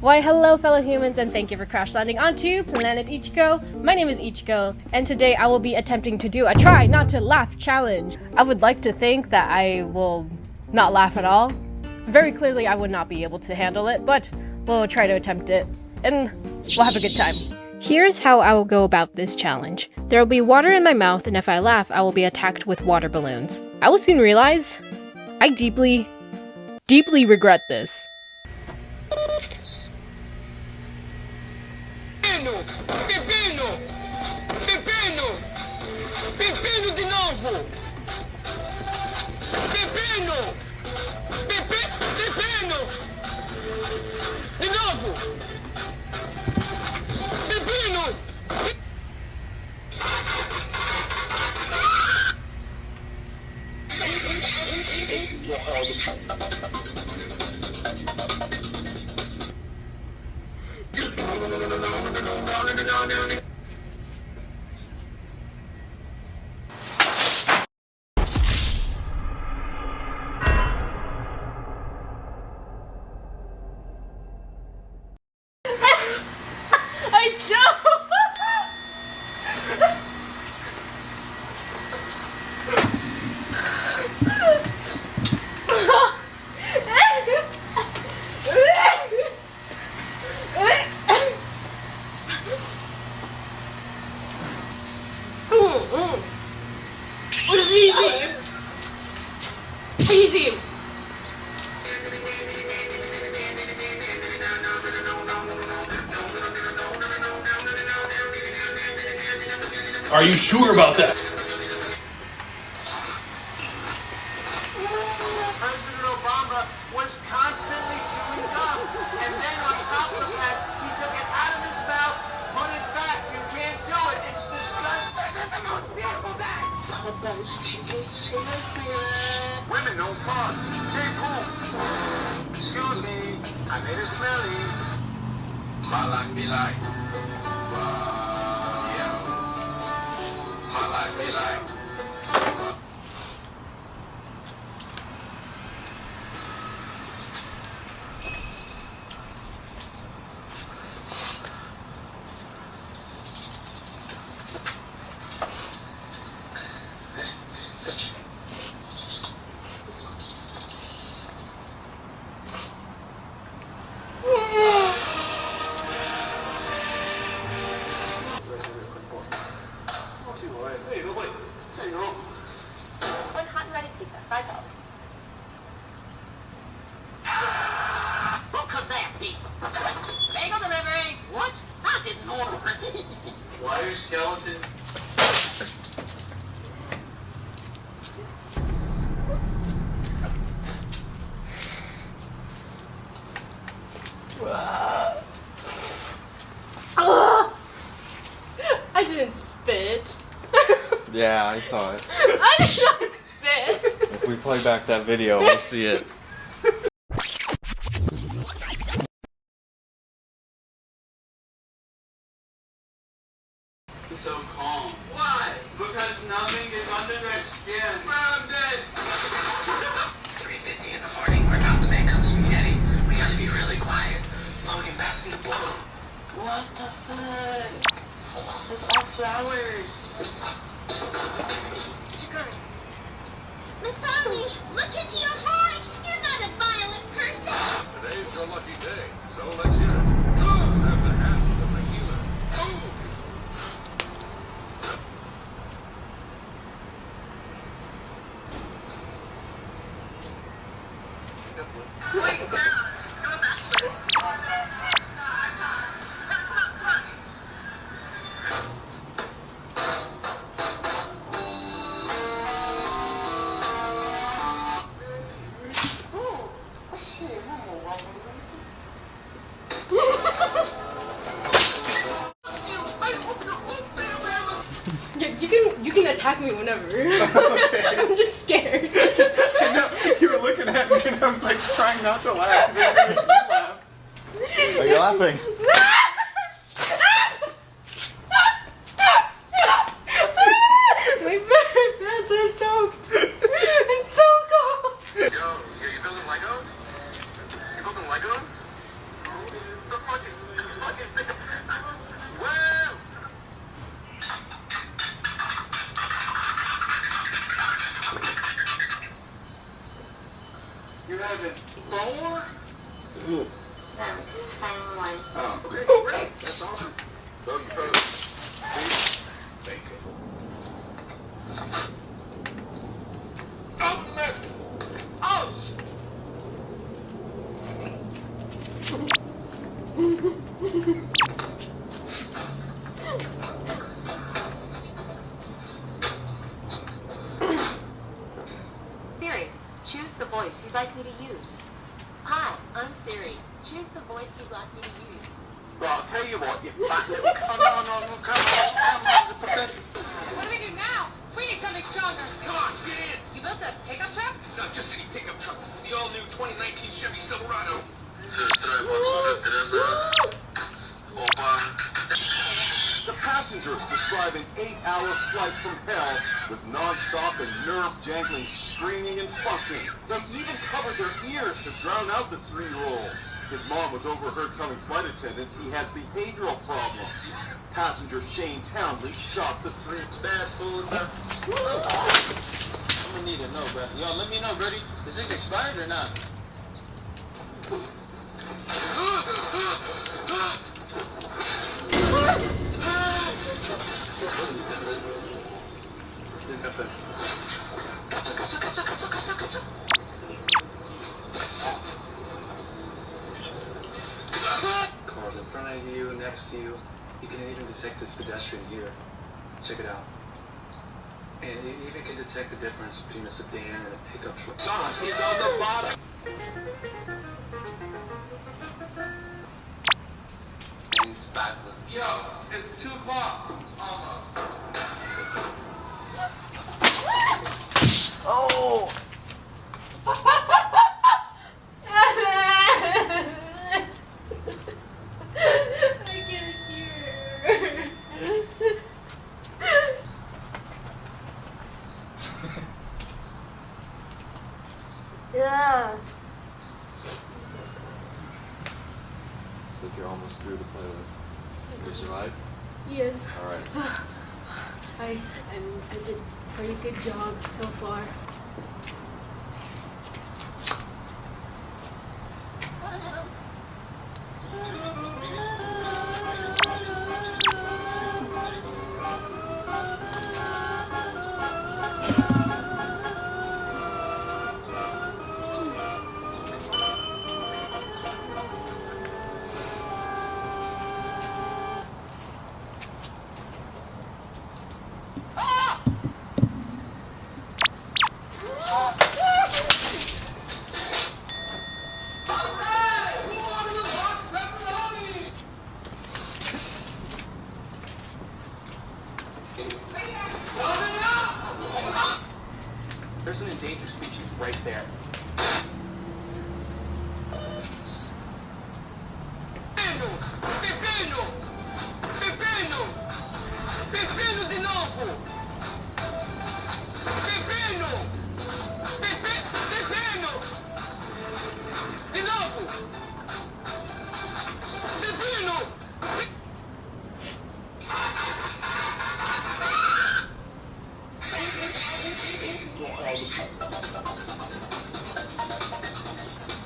Why hello fellow humans, and thank you for crash landing onto Planet Ichiko. My name is Ichiko, and today I will be attempting to do a try not to laugh challenge. I would like to think that I will not laugh at all. Very clearly I would not be able to handle it, but we'll try to attempt it, and we'll have a good time. Here's how I will go about this challenge. There will be water in my mouth, and if I laugh, I will be attacked with water balloons. I will soon realize I deeply regret this. Pepino de novo! Pepino! Pepino! De novo! Pepino! Easy! Are you sure about that? President Obama was constantly chewing gum, and then on top of that, he took it out of his mouth, put it back. You can't do it. It's disgusting. This is the most beautiful day. Women don't fart. They poop. Excuse me. I made it smelly. My life be like. My life be like. Who could that be? Bagel delivery. What? I didn't order it. Why are skeletons? I didn't spit. Yeah, I saw it. I did not spit. If we play back that video, we'll see it. So calm. Why? Because nothing is under their skin. I'm dead. It's 3:50 in the morning. We're about to make some spaghetti. We gotta be really quiet. Logan, pass me the bowl. What the fuck? It's all flowers. Masami, look into your heart! You're not a violent person! Today's your lucky day, so let's hear it. Have the hands of the healer. Wait, go back. You can attack me whenever. Okay. I'm just scared. I know, you were looking at me and I was like trying not to laugh because it made me laugh. Are you laughing? My pants are soaked. It's so cold. Yo, you building Legos? You building Legos? Oh, okay, great. That's awesome. So you pose. Thank you. Oh, man. Oh, Siri, choose the voice you'd like me to use. Hi, I'm Siri. Choose the voice you'd like me to use. Well, I'll tell you what, you fat little... Oh, no, come on. The professor... What do we do now? We need something stronger. Come on, get in. You built a pickup truck? It's not just any pickup truck. It's the all-new 2019 Chevy Silverado. The passengers describe an 8-hour flight from hell with non-stop and nerve-jangling screaming and fussing. They even covered their ears to drown out the 3-year-old. His mom was overheard telling flight attendants he has behavioral problems. Passenger Shane Townley shot the 3 bad food. I'm gonna need to know, bro. Yo, let me know, buddy. Is this expired or not? That's it. Cars in front of you, next to you. You can even detect this pedestrian here. Check it out. And it even can detect the difference between a sedan and a pickup truck. Sauce is on the bottom. Yo, it's 2 o'clock. Almost. Oh! Yeah. I think you're almost through the playlist. You survived? Yes. All right. I did a pretty good job so far. There's an endangered species right there. Pepino de novo! Pepino! Pepino! De novo! Pepino!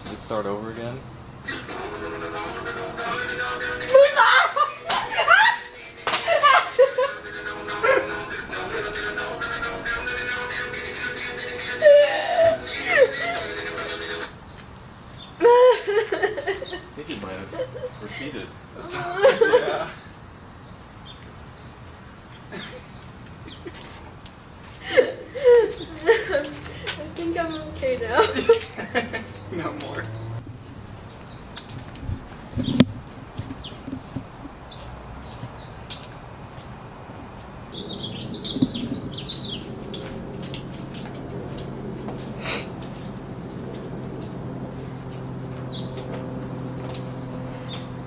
Let's start over again. I think it might have repeated. Yeah. I think I'm okay now. No more.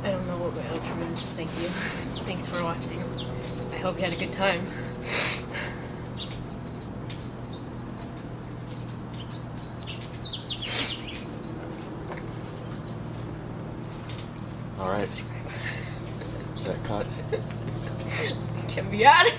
I don't know what my outro is. Thank you. Thanks for watching. I hope you had a good time. All right. Is that cut? Can be out.